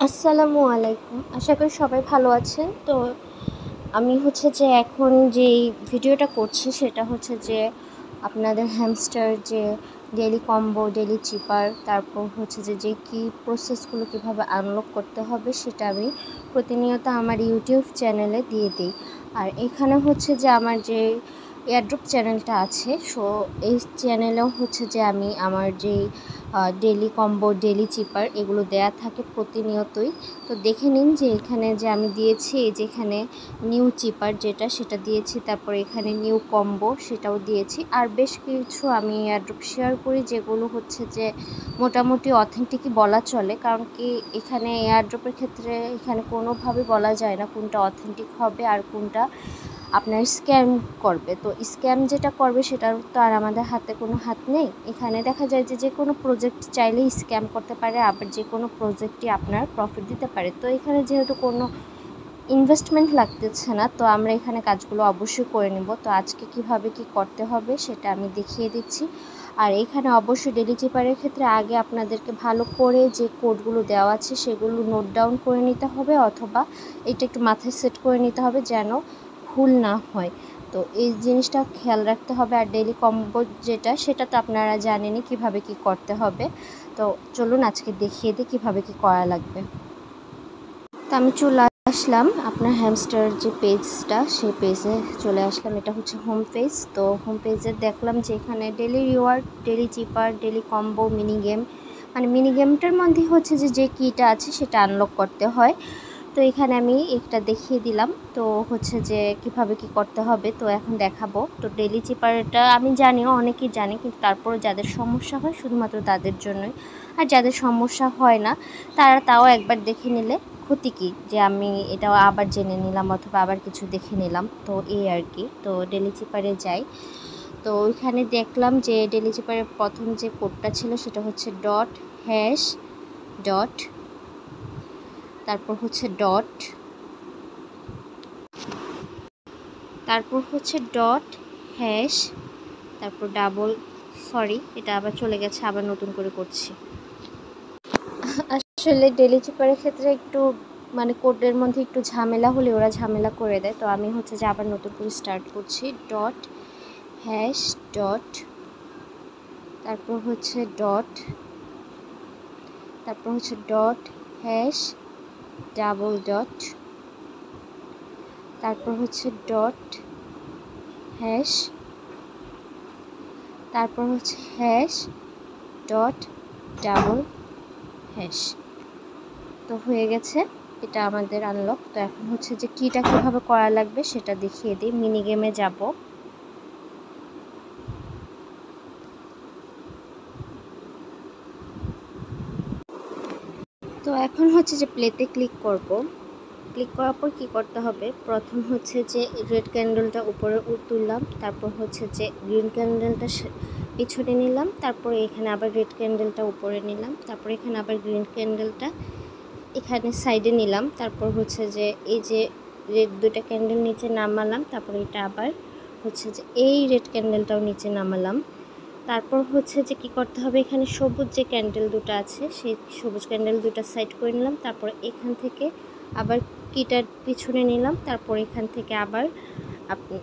আসসালামু আলাইকুম। আশা করি সবাই ভালো আছেন। তো আমি যে এখন যেই ভিডিওটা করছি সেটা যে আপনাদের হ্যামস্টার যে ডেইলি কম্বো, ডেইলি চিপার, তারপর যে কী প্রসেসগুলো কীভাবে আনলক করতে হবে সেটা আমি প্রতিনিয়ত আমার ইউটিউব চ্যানেলে দিয়ে দিই। আর এখানে যে আমার যে এয়ারড্রপ চ্যানেলটা আছে, সো এই চ্যানেলেও যে আমি আমার যেই ডেইলি কম্বো, ডেইলি চিপার এগুলো দেয়া থাকে প্রতিনিয়তই। তো দেখে নিন যে এখানে যে আমি দিয়েছি, এই যেখানে নিউ চিপার যেটা সেটা দিয়েছি, তারপর এখানে নিউ কম্বো সেটাও দিয়েছি। আর বেশ কিছু আমি এয়ারড্রপ শেয়ার করি যেগুলো যে মোটামুটি অথেন্টিকই বলা চলে, কারণ কি এখানে এয়ারড্রপের ক্ষেত্রে এখানে কোনোভাবে বলা যায় না কোনটা অথেন্টিক হবে আর কোনটা আপনার স্ক্যাম করবে। তো স্ক্যাম যেটা করবে সেটার তো আর আমাদের হাতে কোনো হাত নেই। এখানে দেখা যায় যে কোনো প্রজেক্ট চাইলেই স্ক্যাম করতে পারে, আবার যে কোনো প্রজেক্টই আপনার প্রফিট দিতে পারে। তো এখানে যেহেতু কোনো ইনভেস্টমেন্ট লাগতেছে না, তো আমরা এখানে কাজগুলো অবশ্যই করে নেব। তো আজকে কিভাবে কি করতে হবে সেটা আমি দেখিয়ে দিচ্ছি। আর এখানে অবশ্যই ডেইলি চিপারের ক্ষেত্রে আগে আপনাদেরকে ভালো করে যে কোডগুলো দেওয়া আছে সেগুলো নোট ডাউন করে নিতে হবে, অথবা এটা একটু মাথায় সেট করে নিতে হবে যেন ভুল না হয়। তো এই জিনিসটা খেয়াল রাখতে হবে। আর ডেইলি কম্বো যেটা সেটা তো আপনারা জানেনই কীভাবে কি করতে হবে। তো চলুন আজকে দেখিয়ে দিই কীভাবে কি করা লাগবে। তো আমি চলে আসলাম আপনার হ্যামস্টার যে পেজটা, সেই পেজে চলে আসলাম। এটা হোম পেজ। তো হোম পেজে দেখলাম যে এখানে ডেইলি রিওয়ার্ড, ডেইলি চিপার, ডেইলি কম্বো, মিনি গেম, মানে মিনি গেমটার মধ্যে যে কিটা আছে সেটা আনলক করতে হয়। তো এখানে আমি একটা দেখিয়ে দিলাম। তো যে কিভাবে কি করতে হবে তো এখন দেখাবো। তো ডেইলি চিপারটা আমি জানিও, অনেকেই জানে, কিন্তু তারপরে যাদের সমস্যা হয় শুধুমাত্র তাদের জন্যই। আর যাদের সমস্যা হয় না তারা তাও একবার দেখে নিলে ক্ষতি কী, যে আমি এটাও আবার জেনে নিলাম অথবা আবার কিছু দেখে নিলাম। তো এই আর কি। তো ডেইলি চিপারে যাই। তো ওইখানে দেখলাম যে ডেইলি চিপারের প্রথম যে কোডটা ছিল সেটা ডট হ্যাশ ডট, তারপর ডট, তারপর ডট হ্যাশ, তারপর ডাবল, সরি এটা আবার চলে গেছে, আবার নতুন করে করছি। আসলে ডেইলি চিপারের ক্ষেত্রে একটু মানে কোডের মধ্যে একটু ঝামেলা হলে ওরা ঝামেলা করে দেয়। তো আমি যে আবার নতুন করে স্টার্ট করছি। ডট হ্যাশ ডট, তারপর ডট, তারপর ডট হ্যাশ ডাবল ডট, তারপর ডট হ্যাশ, তারপর হ্যাশ ডট ডাবল হ্যাশ। তো হয়ে গেছে, এটা আমাদের আনলক। তো এখন যে কিটা কীভাবে করা লাগবে সেটা দেখিয়ে দিই। মিনি গেমে যাব। তো এখন যে প্লেতে ক্লিক করব। ক্লিক করার পর কী করতে হবে, প্রথম যে রেড ক্যান্ডেলটা উপরে তুললাম, তারপর যে গ্রিন ক্যান্ডেলটা পিছনে নিলাম, তারপরে এখানে আবার রেড ক্যান্ডেলটা উপরে নিলাম, তারপর এখানে আবার গ্রিন ক্যান্ডেলটা এখানে সাইডে নিলাম, তারপর যে এই যে রেড দুটা ক্যান্ডেল নিচে নামালাম, তারপর এটা আবার যে এই রেড ক্যান্ডেলটাও নিচে নামালাম। তারপর যে কী করতে হবে, এখানে সবুজ যে ক্যান্ডেল দুটো আছে সেই সবুজ ক্যান্ডেল দুটো সাইড করে নিলাম, তারপর এখান থেকে আবার কিটার পিছনে নিলাম, তারপর এখান থেকে আবার আপনি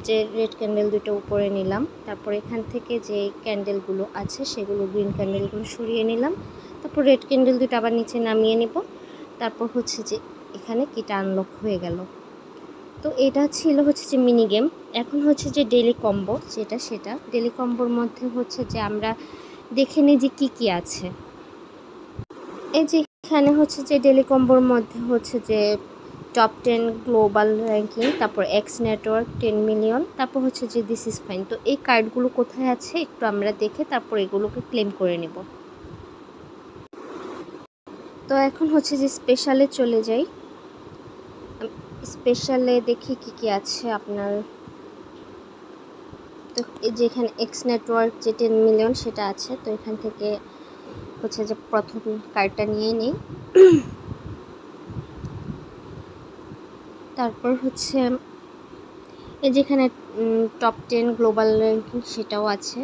যে রেড ক্যান্ডেল দুটো উপরে নিলাম, তারপর এখান থেকে যে ক্যান্ডেলগুলো আছে সেগুলো গ্রিন ক্যান্ডেলগুলো সরিয়ে নিলাম, তারপর রেড ক্যান্ডেল দুটো আবার নিচে নামিয়ে নেব, তারপর যে এখানে কিটা আনলক হয়ে গেল। তো এটা ছিল যে মিনি গেম। এখন যে ডেইলি কম্বো সেটা ডেইলি কম্বোর মধ্যে যে আমরা দেখে নিই যে কী আছে। এই যে এখানে যে ডেইলি কম্বোর মধ্যে যে টপ 10 গ্লোবাল র্যাঙ্কিং, তারপর এক্স নেটওয়ার্ক 10 মিলিয়ন, তারপর যে দিস ইজ ফাইন। তো এই কার্ডগুলো কোথায় আছে একটু আমরা দেখে তারপর এগুলোকে ক্লেম করে নেব। তো এখন যে স্পেশালে চলে যাই। স্পেশালে দেখি কী আছে আপনার। তো এই যে এখানে এক্স নেটওয়ার্ক যে 10 মিলিয়ন সেটা আছে। তো এখান থেকে যে প্রথম কার্ডটা নিয়ে নিই। তারপর এই যেখানে টপ 10 গ্লোবাল র্যাঙ্কিং সেটাও আছে,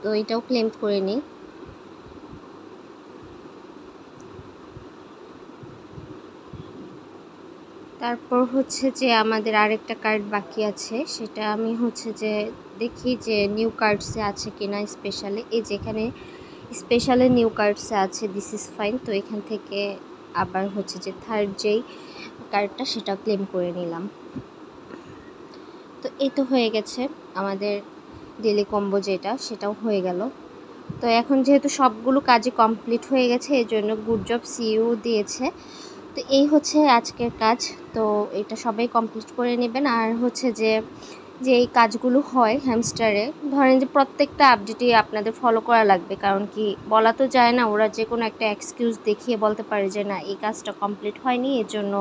তো এটাও ক্লেম করে নিই। তারপর হচ্ছে যে আমাদের আরেকটা কার্ড বাকি আছে, সেটা আমি হচ্ছে যে দেখি যে নিউ কার্ডসে আছে কিনা স্পেশালি। এই যেখানে স্পেশালি নিউ কার্ডসে আছে দিস ইজ ফাইন। তো এখান থেকে আবার হচ্ছে যে থার্ড যেই কার্ডটা সেটা ক্লেম করে নিলাম। তো এই তো হয়ে গেছে আমাদের ডেলি কম্বো, যেটা সেটাও হয়ে গেল। তো এখন যেহেতু সবগুলো কাজই কমপ্লিট হয়ে গেছে, এই জন্য গুড জব সিইউ দিয়েছে। তো এই হচ্ছে আজকের কাজ। তো এটা সবাই কমপ্লিট করে নেবেন। আর হচ্ছে যে এই কাজগুলো হয় হ্যামস্টারে, ধরেন যে প্রত্যেকটা আপডেটই আপনাদের ফলো করা লাগবে। কারণ কি, বলা তো যায় না, ওরা যে কোনো একটা এক্সকিউজ দেখিয়ে বলতে পারে যে না, এই কাজটা কমপ্লিট হয়নি, এর জন্য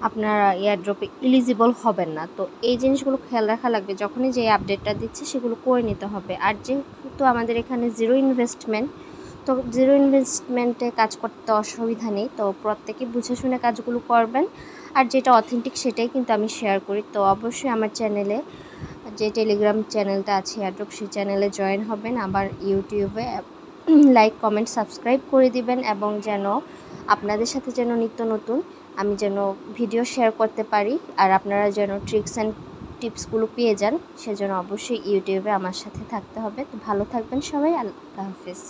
আপনারা এয়ারড্রপে এলিজিবল হবেন না। তো এই জিনিসগুলো খেয়াল রাখা লাগবে, যখনই যে আপডেটটা দিচ্ছে সেগুলো করে নিতে হবে। আর যেহেতু আমাদের এখানে জিরো ইনভেস্টমেন্ট, তো জিরো ইনভেস্টমেন্টে কাজ করতে অসুবিধা নেই। তো প্রত্যেকে বুঝে শুনে কাজগুলো করবেন। আর যেটা অথেন্টিক সেটাই কিন্তু আমি শেয়ার করি। তো অবশ্যই আমার চ্যানেলে, যে টেলিগ্রাম চ্যানেলটা আছে এয়ারড্রপ, সেই চ্যানেলে জয়েন হবেন। আবার ইউটিউবে লাইক কমেন্ট সাবস্ক্রাইব করে দিবেন, এবং যেন আপনাদের সাথে যেন নিত্য নতুন আমি যেন ভিডিও শেয়ার করতে পারি, আর আপনারা যেন ট্রিক্স অ্যান্ড টিপসগুলো পেয়ে যান, সেজন্য অবশ্যই ইউটিউবে আমার সাথে থাকতে হবে। তো ভালো থাকবেন সবাই, আল্লাহ হাফিজ।